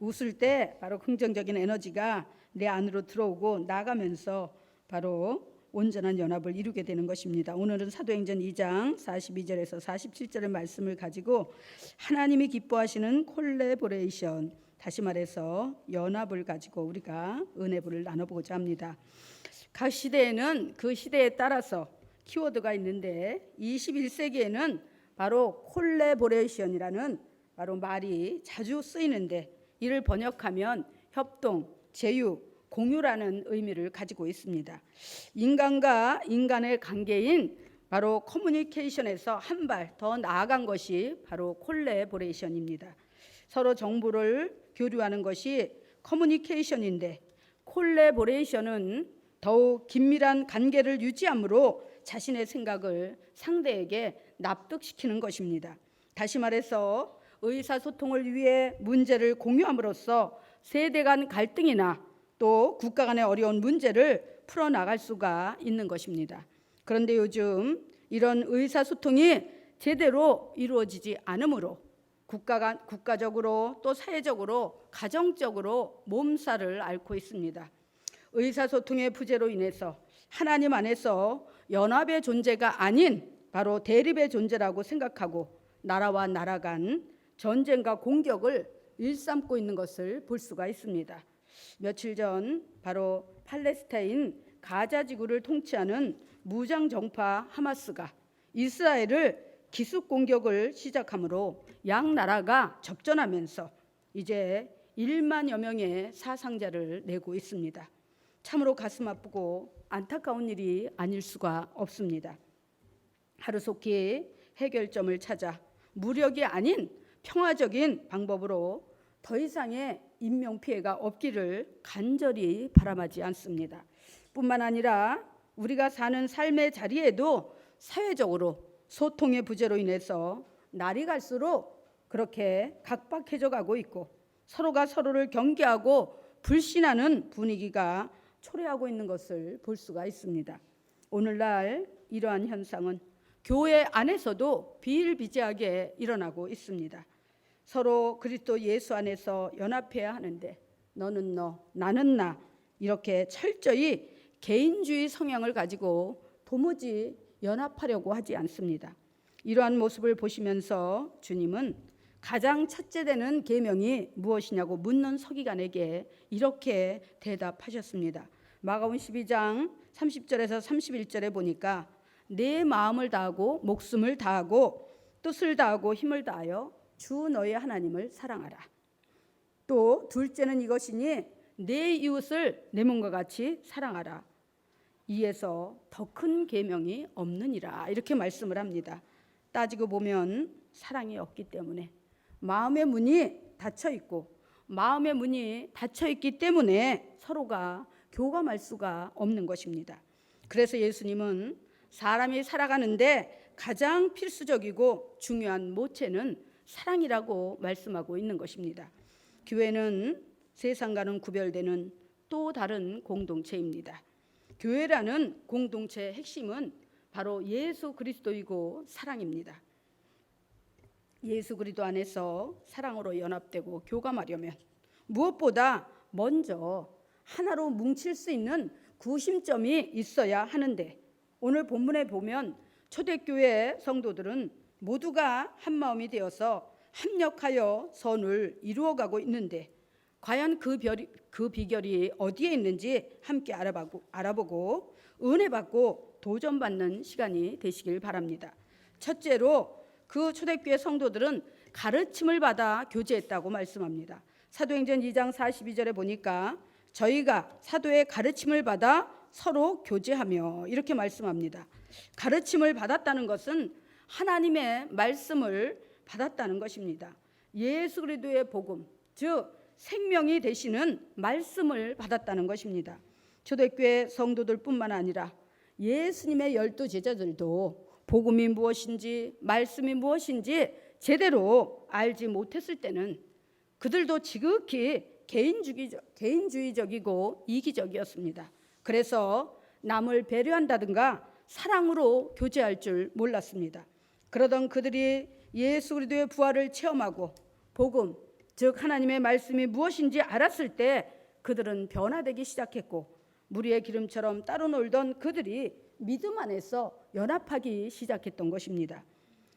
웃을 때 바로 긍정적인 에너지가 내 안으로 들어오고 나가면서 바로 온전한 연합을 이루게 되는 것입니다. 오늘은 사도행전 2장 42절에서 47절의 말씀을 가지고 하나님이 기뻐하시는 콜레보레이션, 다시 말해서 연합을 가지고 우리가 은혜부를 나눠보고자 합니다. 각 시대에는 그 시대에 따라서 키워드가 있는데 21세기에는 바로 콜레보레이션이라는 바로 말이 자주 쓰이는데 이를 번역하면 협동, 제휴, 공유라는 의미를 가지고 있습니다. 인간과 인간의 관계인 바로 커뮤니케이션에서 한 발 더 나아간 것이 바로 콜레보레이션입니다. 서로 정보를 교류하는 것이 커뮤니케이션인데 콜레보레이션은 더욱 긴밀한 관계를 유지함으로 자신의 생각을 상대에게 납득시키는 것입니다. 다시 말해서 의사소통을 위해 문제를 공유함으로써 세대 간 갈등이나 또 국가 간의 어려운 문제를 풀어나갈 수가 있는 것입니다. 그런데 요즘 이런 의사소통이 제대로 이루어지지 않으므로 국가적으로 또 사회적으로 가정적으로 몸살을 앓고 있습니다. 의사소통의 부재로 인해서 하나님 안에서 연합의 존재가 아닌 바로 대립의 존재라고 생각하고 나라와 나라 간 전쟁과 공격을 일삼고 있는 것을 볼 수가 있습니다. 며칠 전 바로 팔레스타인 가자 지구를 통치하는 무장 정파 하마스가 이스라엘을 기습 공격을 시작하므로 양 나라가 접전하면서 이제 1만여 명의 사상자를 내고 있습니다. 참으로 가슴 아프고 안타까운 일이 아닐 수가 없습니다. 하루속히 해결점을 찾아 무력이 아닌 평화적인 방법으로 더 이상의 인명피해가 없기를 간절히 바람하지 않습니다. 뿐만 아니라 우리가 사는 삶의 자리에도 사회적으로 소통의 부재로 인해서 날이 갈수록 그렇게 각박해져 가고 있고 서로가 서로를 경계하고 불신하는 분위기가 초래하고 있는 것을 볼 수가 있습니다. 오늘날 이러한 현상은 교회 안에서도 비일비재하게 일어나고 있습니다. 서로 그리스도 예수 안에서 연합해야 하는데 너는 너, 나는 나 이렇게 철저히 개인주의 성향을 가지고 도무지 연합하려고 하지 않습니다. 이러한 모습을 보시면서 주님은 가장 첫째 되는 계명이 무엇이냐고 묻는 서기관에게 이렇게 대답하셨습니다. 마가복음 12장 30절에서 31절에 보니까 내 마음을 다하고 목숨을 다하고 뜻을 다하고 힘을 다하여 주 너의 하나님을 사랑하라. 또 둘째는 이것이니 내 이웃을 내 몸과 같이 사랑하라. 이에서 더 큰 계명이 없느니라. 이렇게 말씀을 합니다. 따지고 보면 사랑이 없기 때문에 마음의 문이 닫혀 있고 마음의 문이 닫혀 있기 때문에 서로가 교감할 수가 없는 것입니다. 그래서 예수님은 사람이 살아가는데 가장 필수적이고 중요한 모체는 사랑이라고 말씀하고 있는 것입니다. 교회는 세상과는 구별되는 또 다른 공동체입니다. 교회라는 공동체의 핵심은 바로 예수 그리스도이고 사랑입니다. 예수 그리스도 안에서 사랑으로 연합되고 교감하려면 무엇보다 먼저 하나로 뭉칠 수 있는 구심점이 있어야 하는데 오늘 본문에 보면 초대교회 성도들은 모두가 한 마음이 되어서 합력하여 선을 이루어가고 있는데 과연 그 비결이 어디에 있는지 함께 알아보고 은혜 받고 도전받는 시간이 되시길 바랍니다. 첫째로 그 초대교회 성도들은 가르침을 받아 교제했다고 말씀합니다. 사도행전 2장 42절에 보니까 저희가 사도의 가르침을 받아 서로 교제하며 이렇게 말씀합니다. 가르침을 받았다는 것은 하나님의 말씀을 받았다는 것입니다. 예수 그리스도의 복음, 즉 생명이 되시는 말씀을 받았다는 것입니다. 초대교회 성도들뿐만 아니라 예수님의 12 제자들도 복음이 무엇인지 말씀이 무엇인지 제대로 알지 못했을 때는 그들도 지극히 개인주의적이고 이기적이었습니다. 그래서 남을 배려한다든가 사랑으로 교제할 줄 몰랐습니다. 그러던 그들이 예수 그리스도의 부활을 체험하고 복음, 즉 하나님의 말씀이 무엇인지 알았을 때 그들은 변화되기 시작했고, 무리의 기름처럼 따로 놀던 그들이 믿음 안에서 연합하기 시작했던 것입니다.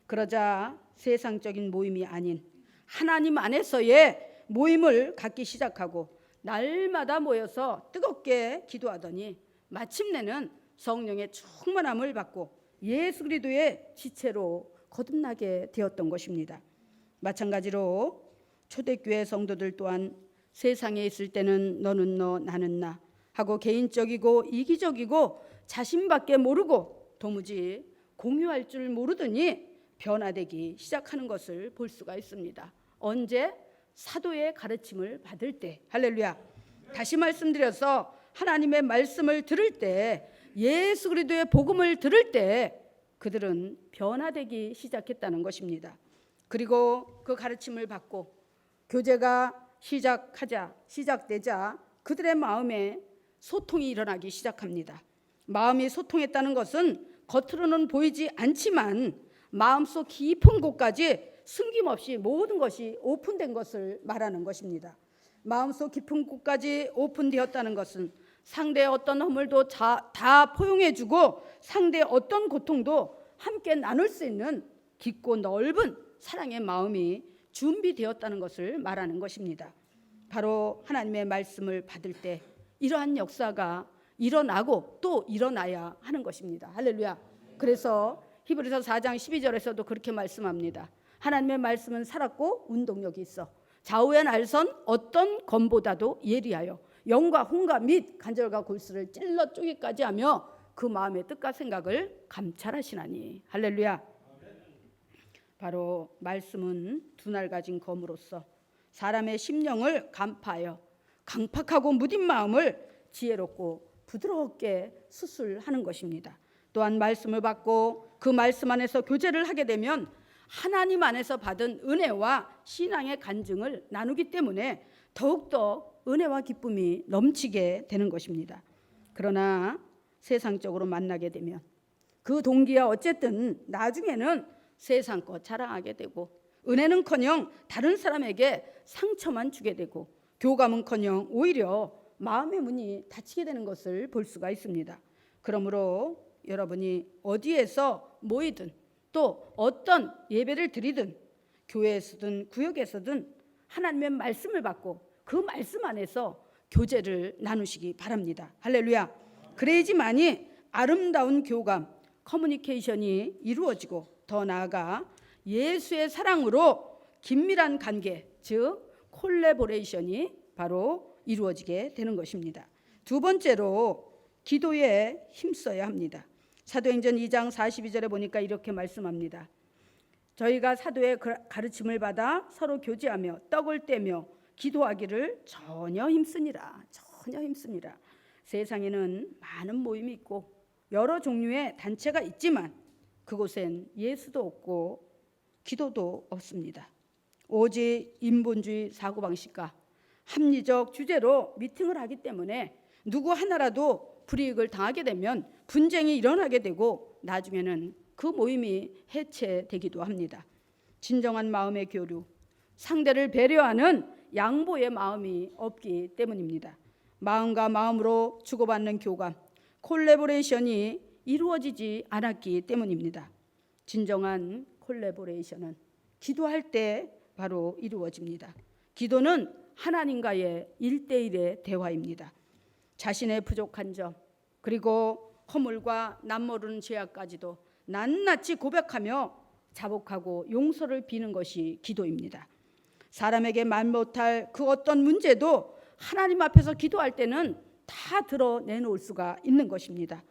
그러자 세상적인 모임이 아닌 하나님 안에서의 모임을 갖기 시작하고 날마다 모여서 뜨겁게 기도하더니 마침내는 성령의 충만함을 받고 예수 그리스도의 지체로 거듭나게 되었던 것입니다. 마찬가지로 초대교회 성도들 또한 세상에 있을 때는 너는 너 나는 나 하고 개인적이고 이기적이고 자신밖에 모르고 도무지 공유할 줄 모르더니 변화되기 시작하는 것을 볼 수가 있습니다. 언제? 사도의 가르침을 받을 때. 할렐루야. 다시 말씀드려서 하나님의 말씀을 들을 때, 예수 그리스도의 복음을 들을 때 그들은 변화되기 시작했다는 것입니다. 그리고 그 가르침을 받고 교제가 시작되자 그들의 마음에 소통이 일어나기 시작합니다. 마음이 소통했다는 것은 겉으로는 보이지 않지만 마음속 깊은 곳까지 숨김없이 모든 것이 오픈된 것을 말하는 것입니다. 마음속 깊은 곳까지 오픈되었다는 것은 상대의 어떤 허물도 다 포용해주고 상대의 어떤 고통도 함께 나눌 수 있는 깊고 넓은 사랑의 마음이 준비되었다는 것을 말하는 것입니다. 바로 하나님의 말씀을 받을 때 이러한 역사가 일어나고 또 일어나야 하는 것입니다. 할렐루야. 그래서 히브리서 4장 12절에서도 그렇게 말씀합니다. 하나님의 말씀은 살았고 운동력이 있어 좌우의 날선 어떤 검보다도 예리하여 영과 혼과 및 간절과 골수를 찔러 쪼개까지 하며 그 마음의 뜻과 생각을 감찰하시나니. 할렐루야. 바로 말씀은 두 날 가진 검으로서 사람의 심령을 간파하여 강팍하고 무딘 마음을 지혜롭고 부드럽게 수술하는 것입니다. 또한 말씀을 받고 그 말씀 안에서 교제를 하게 되면 하나님 안에서 받은 은혜와 신앙의 간증을 나누기 때문에 더욱더 은혜와 기쁨이 넘치게 되는 것입니다. 그러나 세상적으로 만나게 되면 그 동기야 어쨌든 나중에는 세상 것 자랑하게 되고 은혜는커녕 다른 사람에게 상처만 주게 되고 교감은커녕 오히려 마음의 문이 닫히게 되는 것을 볼 수가 있습니다. 그러므로 여러분이 어디에서 모이든 또 어떤 예배를 드리든 교회에서든 구역에서든 하나님의 말씀을 받고 그 말씀 안에서 교제를 나누시기 바랍니다. 할렐루야. 그래야지만이 아름다운 교감, 커뮤니케이션이 이루어지고 더 나아가 예수의 사랑으로 긴밀한 관계, 즉 콜래보레이션이 바로 이루어지게 되는 것입니다. 두 번째로 기도에 힘써야 합니다. 사도행전 2장 42절에 보니까 이렇게 말씀합니다. 저희가 사도의 가르침을 받아 서로 교제하며 떡을 떼며 기도하기를 전혀 힘쓰니라. 세상에는 많은 모임이 있고 여러 종류의 단체가 있지만 그곳엔 예수도 없고 기도도 없습니다. 오직 인본주의 사고방식과 합리적 주제로 미팅을 하기 때문에 누구 하나라도 불이익을 당하게 되면 분쟁이 일어나게 되고 나중에는 그 모임이 해체되기도 합니다. 진정한 마음의 교류, 상대를 배려하는 양보의 마음이 없기 때문입니다. 마음과 마음으로 주고받는 교감, 콜래보레이션이 이루어지지 않았기 때문입니다. 진정한 콜래보레이션은 기도할 때 바로 이루어집니다. 기도는 하나님과의 1대1의 대화입니다. 자신의 부족한 점 그리고 허물과 남모르는 죄악까지도 낱낱이 고백하며 자복하고 용서를 비는 것이 기도입니다. 사람에게 말 못할 그 어떤 문제도 하나님 앞에서 기도할 때는 다 드러내놓을 수가 있는 것입니다.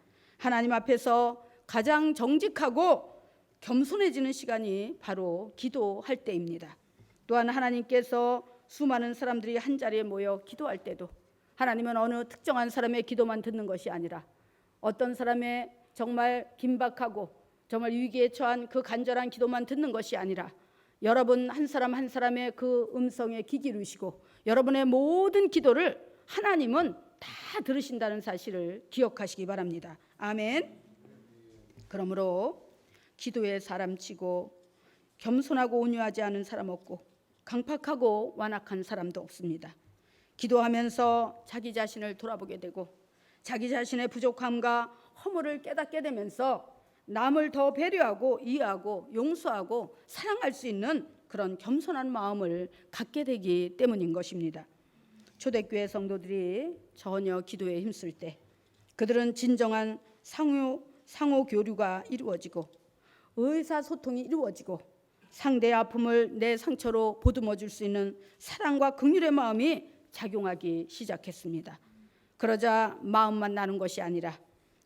하나님 앞에서 가장 정직하고 겸손해지는 시간이 바로 기도할 때입니다. 또한 하나님께서 수많은 사람들이 한자리에 모여 기도할 때도 하나님은 어느 특정한 사람의 기도만 듣는 것이 아니라 어떤 사람의 정말 긴박하고 정말 위기에 처한 그 간절한 기도만 듣는 것이 아니라 여러분 한 사람 한 사람의 그 음성에 귀 기울이시고 여러분의 모든 기도를 하나님은 다 들으신다는 사실을 기억하시기 바랍니다. 아멘. 그러므로 기도에 사람치고 겸손하고 온유하지 않은 사람 없고 강팍하고 완악한 사람도 없습니다. 기도하면서 자기 자신을 돌아보게 되고 자기 자신의 부족함과 허물을 깨닫게 되면서 남을 더 배려하고 이해하고 용서하고 사랑할 수 있는 그런 겸손한 마음을 갖게 되기 때문인 것입니다. 초대교회 성도들이 전혀 기도에 힘쓸 때 그들은 진정한 상호 교류가 이루어지고 의사소통이 이루어지고 상대의 아픔을 내 상처로 보듬어 줄 수 있는 사랑과 긍휼의 마음이 작용하기 시작했습니다. 그러자 마음만 나눈 것이 아니라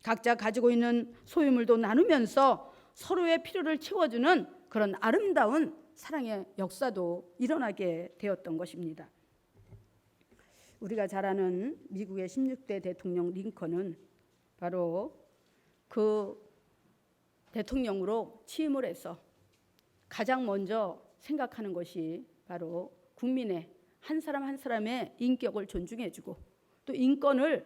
각자 가지고 있는 소유물도 나누면서 서로의 필요를 채워주는 그런 아름다운 사랑의 역사도 일어나게 되었던 것입니다. 우리가 잘 아는 미국의 16대 대통령 링컨은 바로 그 대통령으로 취임을 해서 가장 먼저 생각하는 것이 바로 국민의 한 사람 한 사람의 인격을 존중해주고 또 인권을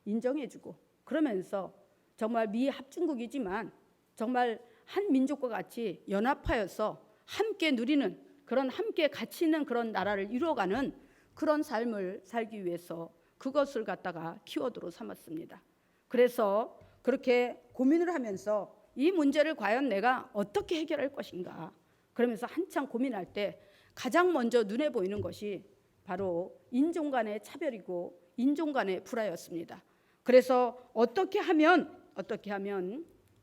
인정해주고 그러면서 정말 미합중국이지만 정말 한 민족과 같이 연합하여서 함께 누리는 그런 함께 가치 있는 그런 나라를 이루어가는 그런 삶을 살기 위해서 그것을 갖다가 키워드로 삼았습니다. 그래서 그렇게 고민을 하면서 이 문제를 과연 내가 어떻게 해결할 것인가 그러면서 한참 고민할 때 가장 먼저 눈에 보이는 것이 바로 인종 간의 차별이고 인종 간의 불화였습니다. 그래서 어떻게 하면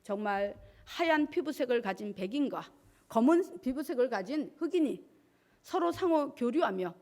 정말 하얀 피부색을 가진 백인과 검은 피부색을 가진 흑인이 서로 상호 교류하며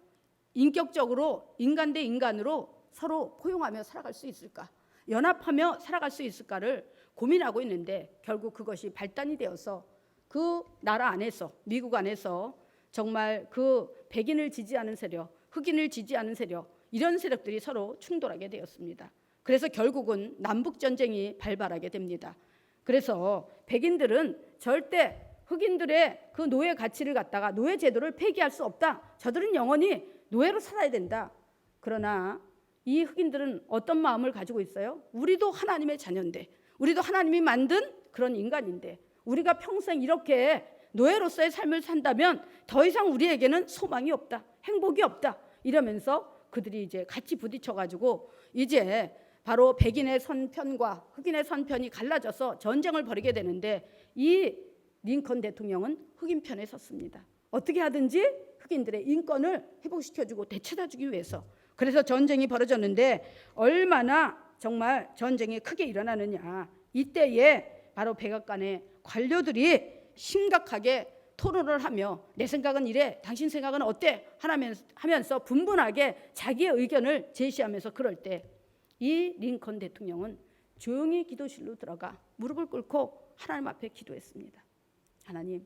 인격적으로 인간 대 인간으로 서로 포용하며 살아갈 수 있을까? 연합하며 살아갈 수 있을까를 고민하고 있는데 결국 그것이 발단이 되어서 그 나라 안에서 미국 안에서 정말 그 백인을 지지하는 세력, 흑인을 지지하는 세력 이런 세력들이 서로 충돌하게 되었습니다. 그래서 결국은 남북 전쟁이 발발하게 됩니다. 그래서 백인들은 절대 흑인들의 그 노예 가치를 갖다가 노예 제도를 폐기할 수 없다. 저들은 영원히 노예로 살아야 된다. 그러나 이 흑인들은 어떤 마음을 가지고 있어요? 우리도 하나님의 자녀인데 우리도 하나님이 만든 그런 인간인데 우리가 평생 이렇게 노예로서의 삶을 산다면 더 이상 우리에게는 소망이 없다. 행복이 없다. 이러면서 그들이 이제 같이 부딪혀가지고 이제 바로 백인의 선편과 흑인의 선편이 갈라져서 전쟁을 벌이게 되는데 이 링컨 대통령은 흑인 편에 섰습니다. 어떻게 하든지 흑인들의 인권을 회복시켜주고 되찾아주기 위해서. 그래서 전쟁이 벌어졌는데 얼마나 정말 전쟁이 크게 일어나느냐. 이때에 바로 백악관의 관료들이 심각하게 토론을 하며 내 생각은 이래 당신 생각은 어때 하면서 분분하게 자기의 의견을 제시하면서 그럴 때 이 링컨 대통령은 조용히 기도실로 들어가 무릎을 꿇고 하나님 앞에 기도했습니다. 하나님,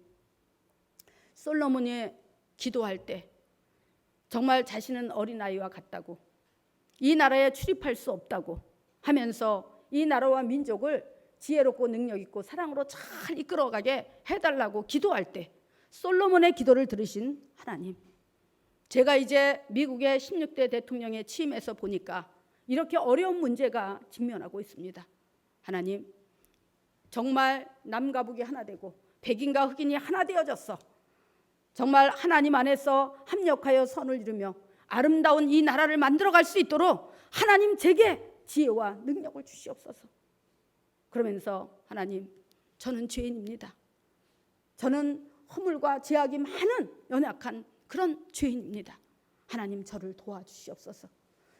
솔로몬이 기도할 때 정말 자신은 어린아이와 같다고 이 나라에 출입할 수 없다고 하면서 이 나라와 민족을 지혜롭고 능력 있고 사랑으로 잘 이끌어가게 해달라고 기도할 때 솔로몬의 기도를 들으신 하나님, 제가 이제 미국의 16대 대통령에 취임해서 보니까 이렇게 어려운 문제가 직면하고 있습니다. 하나님, 정말 남과 북이 하나 되고 백인과 흑인이 하나 되어졌어. 정말 하나님 안에서 합력하여 선을 이루며 아름다운 이 나라를 만들어갈 수 있도록 하나님 제게 지혜와 능력을 주시옵소서. 그러면서 하나님, 저는 죄인입니다. 저는 허물과 죄악이 많은 연약한 그런 죄인입니다. 하나님, 저를 도와주시옵소서.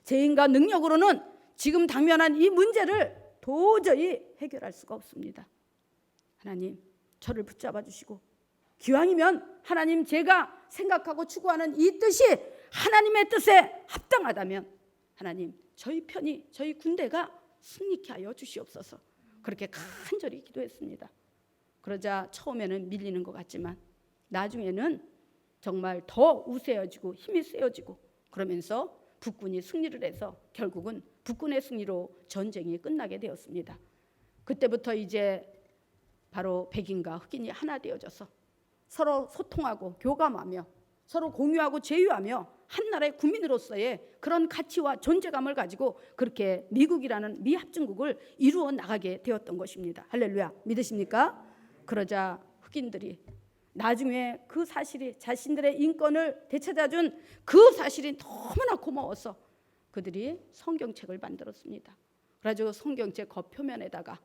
죄인과 능력으로는 지금 당면한 이 문제를 도저히 해결할 수가 없습니다. 하나님, 저를 붙잡아 주시고 기왕이면 하나님 제가 생각하고 추구하는 이 뜻이 하나님의 뜻에 합당하다면 하나님, 저희 편이 저희 군대가 승리케 하여 주시옵소서. 그렇게 간절히 기도했습니다. 그러자 처음에는 밀리는 것 같지만 나중에는 정말 더 우세해지고 힘이 세어지고 그러면서 북군이 승리를 해서 결국은 북군의 승리로 전쟁이 끝나게 되었습니다. 그때부터 이제 바로 백인과 흑인이 하나 되어져서 서로 소통하고 교감하며 서로 공유하고 제휴하며 한 나라의 국민으로서의 그런 가치와 존재감을 가지고 그렇게 미국이라는 미합중국을 이루어 나가게 되었던 것입니다. 할렐루야, 믿으십니까? 그러자 흑인들이 나중에 그 사실이 자신들의 인권을 되찾아준 그 사실이 너무나 고마워서 그들이 성경책을 만들었습니다. 그래가지고 성경책 겉표면에다가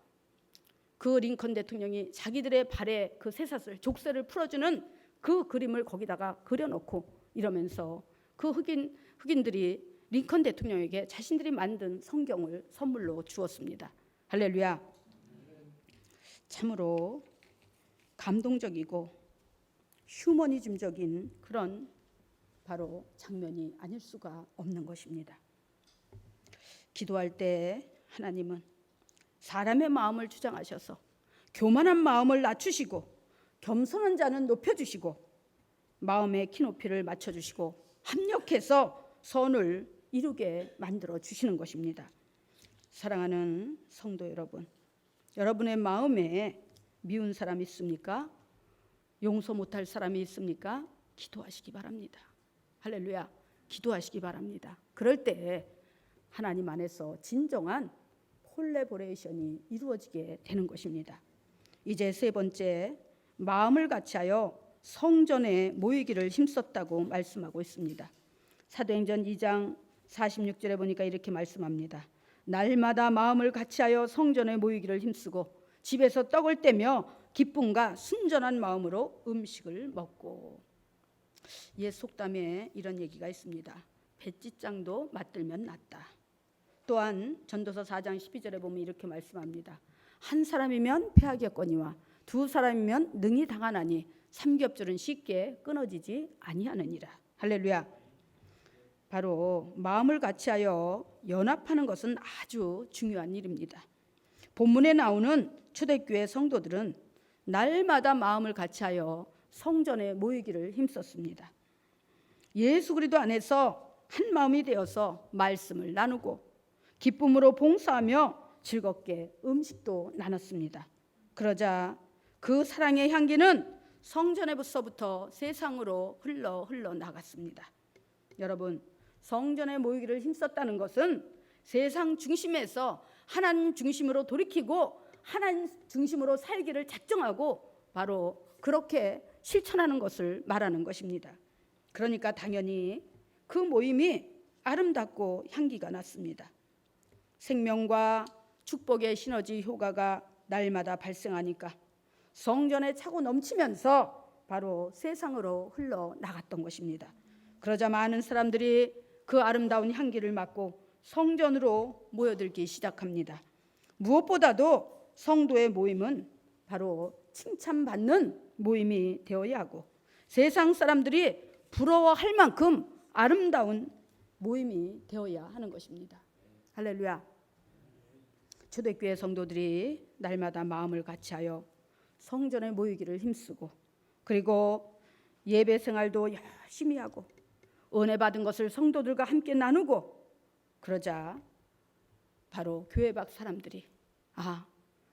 그 링컨 대통령이 자기들의 발에 그 쇠사슬, 족쇄를 풀어주는 그 그림을 거기다가 그려놓고 이러면서 그 흑인들이 링컨 대통령에게 자신들이 만든 성경을 선물로 주었습니다. 할렐루야. 참으로 감동적이고 휴머니즘적인 그런 바로 장면이 아닐 수가 없는 것입니다. 기도할 때 하나님은 사람의 마음을 주장하셔서 교만한 마음을 낮추시고 겸손한 자는 높여주시고 마음의 키높이를 맞춰주시고 합력해서 선을 이루게 만들어 주시는 것입니다. 사랑하는 성도 여러분, 여러분의 마음에 미운 사람이 있습니까? 용서 못할 사람이 있습니까? 기도하시기 바랍니다. 할렐루야. 기도하시기 바랍니다. 그럴 때 하나님 안에서 진정한 콜래보레이션이 이루어지게 되는 것입니다. 이제 세 번째, 마음을 같이하여 성전에 모이기를 힘썼다고 말씀하고 있습니다. 사도행전 2장 46절에 보니까 이렇게 말씀합니다. 날마다 마음을 같이하여 성전에 모이기를 힘쓰고 집에서 떡을 떼며 기쁨과 순전한 마음으로 음식을 먹고. 옛 속담에 이런 얘기가 있습니다. 배찢장도 맞들면 낫다. 또한 전도서 4장 12절에 보면 이렇게 말씀합니다. 한 사람이면 패하겠거니와 두 사람이면 능히 당하나니 삼겹줄은 쉽게 끊어지지 아니하느니라. 할렐루야. 바로 마음을 같이하여 연합하는 것은 아주 중요한 일입니다. 본문에 나오는 초대교회 성도들은 날마다 마음을 같이하여 성전에 모이기를 힘썼습니다. 예수 그리스도 안에서 한 마음이 되어서 말씀을 나누고 기쁨으로 봉사하며 즐겁게 음식도 나눴습니다. 그러자 그 사랑의 향기는 성전에서부터 세상으로 흘러 나갔습니다. 여러분, 성전에 모이기를 힘썼다는 것은 세상 중심에서 하나님 중심으로 돌이키고 하나님 중심으로 살기를 작정하고 바로 그렇게 실천하는 것을 말하는 것입니다. 그러니까 당연히 그 모임이 아름답고 향기가 났습니다. 생명과 축복의 시너지 효과가 날마다 발생하니까 성전에 차고 넘치면서 바로 세상으로 흘러나갔던 것입니다. 그러자 많은 사람들이 그 아름다운 향기를 맡고 성전으로 모여들기 시작합니다. 무엇보다도 성도의 모임은 바로 칭찬받는 모임이 되어야 하고 세상 사람들이 부러워할 만큼 아름다운 모임이 되어야 하는 것입니다. 할렐루야. 초대교회 성도들이 날마다 마음을 같이하여 성전에 모이기를 힘쓰고 그리고 예배 생활도 열심히 하고 은혜 받은 것을 성도들과 함께 나누고 그러자 바로 교회 밖 사람들이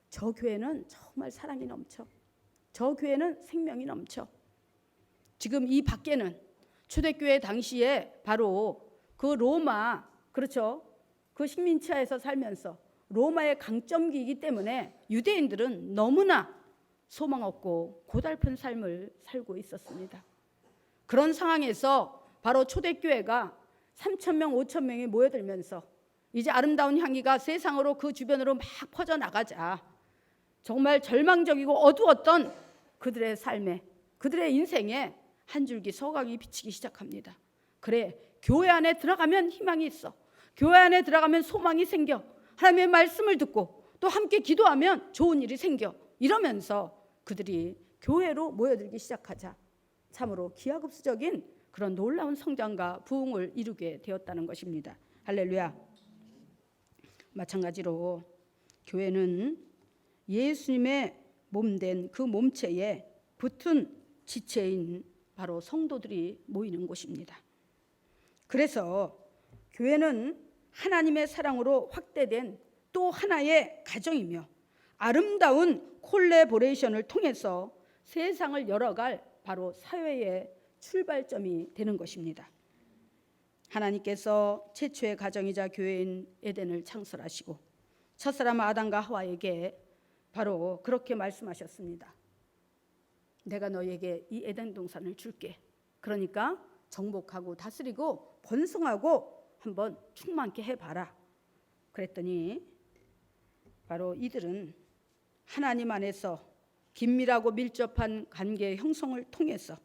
저 교회는 정말 사랑이 넘쳐. 저 교회는 생명이 넘쳐. 지금 이 밖에는 초대교회 당시에 바로 그 로마, 그렇죠? 그 식민지하에서 살면서 로마의 강점기이기 때문에 유대인들은 너무나 소망 없고 고달픈 삶을 살고 있었습니다. 그런 상황에서 바로 초대교회가 3,000명, 5,000명이 모여들면서 이제 아름다운 향기가 세상으로 그 주변으로 막 퍼져나가자 정말 절망적이고 어두웠던 그들의 삶에, 그들의 인생에 한 줄기 서각이 비치기 시작합니다. 그래, 교회 안에 들어가면 희망이 있어. 교회 안에 들어가면 소망이 생겨. 하나님의 말씀을 듣고 또 함께 기도하면 좋은 일이 생겨. 이러면서 그들이 교회로 모여들기 시작하자 참으로 기하급수적인 그런 놀라운 성장과 부흥을 이루게 되었다는 것입니다. 할렐루야. 마찬가지로 교회는 예수님의 몸된 그 몸체에 붙은 지체인 바로 성도들이 모이는 곳입니다. 그래서 교회는 하나님의 사랑으로 확대된 또 하나의 가정이며 아름다운 콜래보레이션을 통해서 세상을 열어갈 바로 사회의 출발점이 되는 것입니다. 하나님께서 최초의 가정이자 교회인 에덴을 창설하시고 첫사람 아담과 하와에게 바로 그렇게 말씀하셨습니다. 내가 너에게 이 에덴 동산을 줄게. 그러니까 정복하고 다스리고 번성하고 한번 충만케 해봐라. 그랬더니 바로 이들은 하나님 안에서 긴밀하고 밀접한 관계 형성을 통해서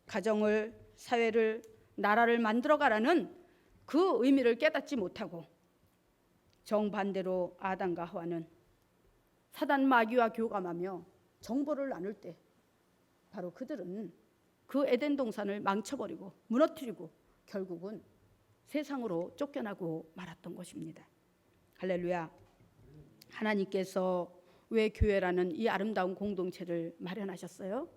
가정을, 사회를, 나라를 만들어가라는 그 의미를 깨닫지 못하고, 정반대로 아담과 하와는 사단 마귀와 교감하며 정보를 나눌 때 바로 그들은 그 에덴 동산을 망쳐버리고 무너뜨리고 결국은 세상으로 쫓겨나고 말았던 것입니다. 할렐루야. 하나님께서 왜 교회라는 이 아름다운 공동체를 마련하셨어요?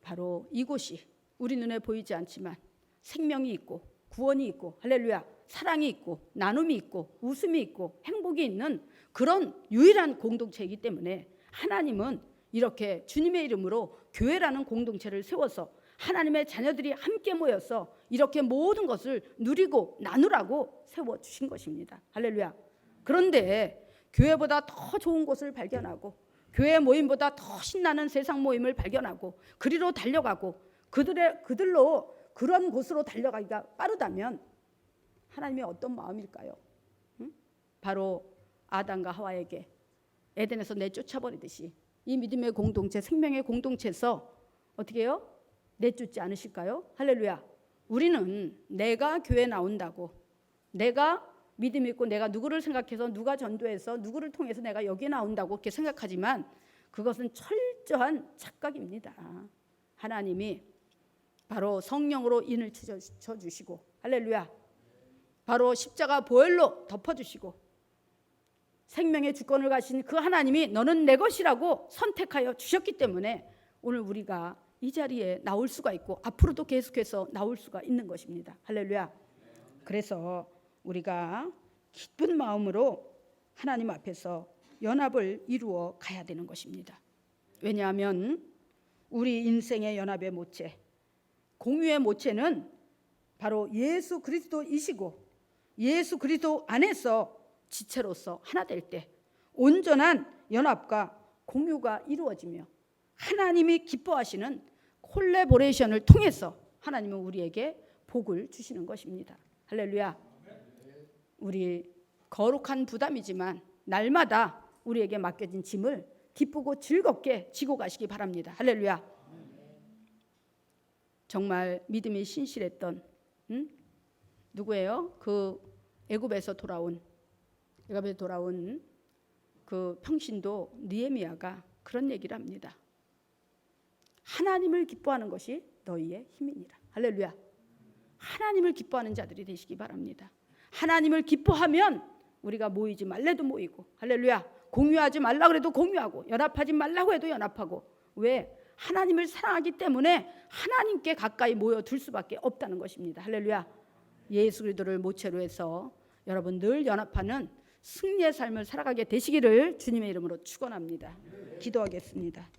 바로 이곳이 우리 눈에 보이지 않지만 생명이 있고 구원이 있고, 할렐루야, 사랑이 있고 나눔이 있고 웃음이 있고 행복이 있는 그런 유일한 공동체이기 때문에 하나님은 이렇게 주님의 이름으로 교회라는 공동체를 세워서 하나님의 자녀들이 함께 모여서 이렇게 모든 것을 누리고 나누라고 세워주신 것입니다. 할렐루야. 그런데 교회보다 더 좋은 곳을 발견하고 교회 모임보다 더 신나는 세상 모임을 발견하고 그리로 달려가고 그들로 그런 곳으로 달려가기가 빠르다면 하나님의 어떤 마음일까요? 바로 아담과 하와에게 에덴에서 내쫓아버리듯이 이 믿음의 공동체, 생명의 공동체에서 어떻게 해요? 내쫓지 않으실까요? 할렐루야. 우리는 내가 교회 나온다고, 내가 믿음 있고 내가 누구를 생각해서 누가 전도해서 누구를 통해서 내가 여기에 나온다고 이렇게 생각하지만 그것은 철저한 착각입니다. 하나님이 바로 성령으로 인을 쳐주시고, 할렐루야, 바로 십자가 보혈로 덮어주시고 생명의 주권을 가신 그 하나님이 너는 내 것이라고 선택하여 주셨기 때문에 오늘 우리가 이 자리에 나올 수가 있고 앞으로도 계속해서 나올 수가 있는 것입니다. 할렐루야. 그래서 우리가 기쁜 마음으로 하나님 앞에서 연합을 이루어 가야 되는 것입니다. 왜냐하면 우리 인생의 연합의 모체, 공유의 모체는 바로 예수 그리스도이시고 예수 그리스도 안에서 지체로서 하나 될 때 온전한 연합과 공유가 이루어지며 하나님이 기뻐하시는 콜래보레이션을 통해서 하나님은 우리에게 복을 주시는 것입니다. 할렐루야. 우리 거룩한 부담이지만 날마다 우리에게 맡겨진 짐을 기쁘고 즐겁게 지고 가시기 바랍니다. 할렐루야. 정말 믿음이 신실했던 누구예요? 그 애굽에서 돌아온 그 평신도 느헤미야가 그런 얘기를 합니다. 하나님을 기뻐하는 것이 너희의 힘이니라. 할렐루야. 하나님을 기뻐하는 자들이 되시기 바랍니다. 하나님을 기뻐하면 우리가 모이지 말래도 모이고, 할렐루야, 공유하지 말라 그래도 공유하고, 연합하지 말라고 해도 연합하고. 왜? 하나님을 사랑하기 때문에 하나님께 가까이 모여들 수밖에 없다는 것입니다. 할렐루야. 예수 그리스도를 모체로 해서 여러분 늘 연합하는 승리의 삶을 살아가게 되시기를 주님의 이름으로 축원합니다. 기도하겠습니다.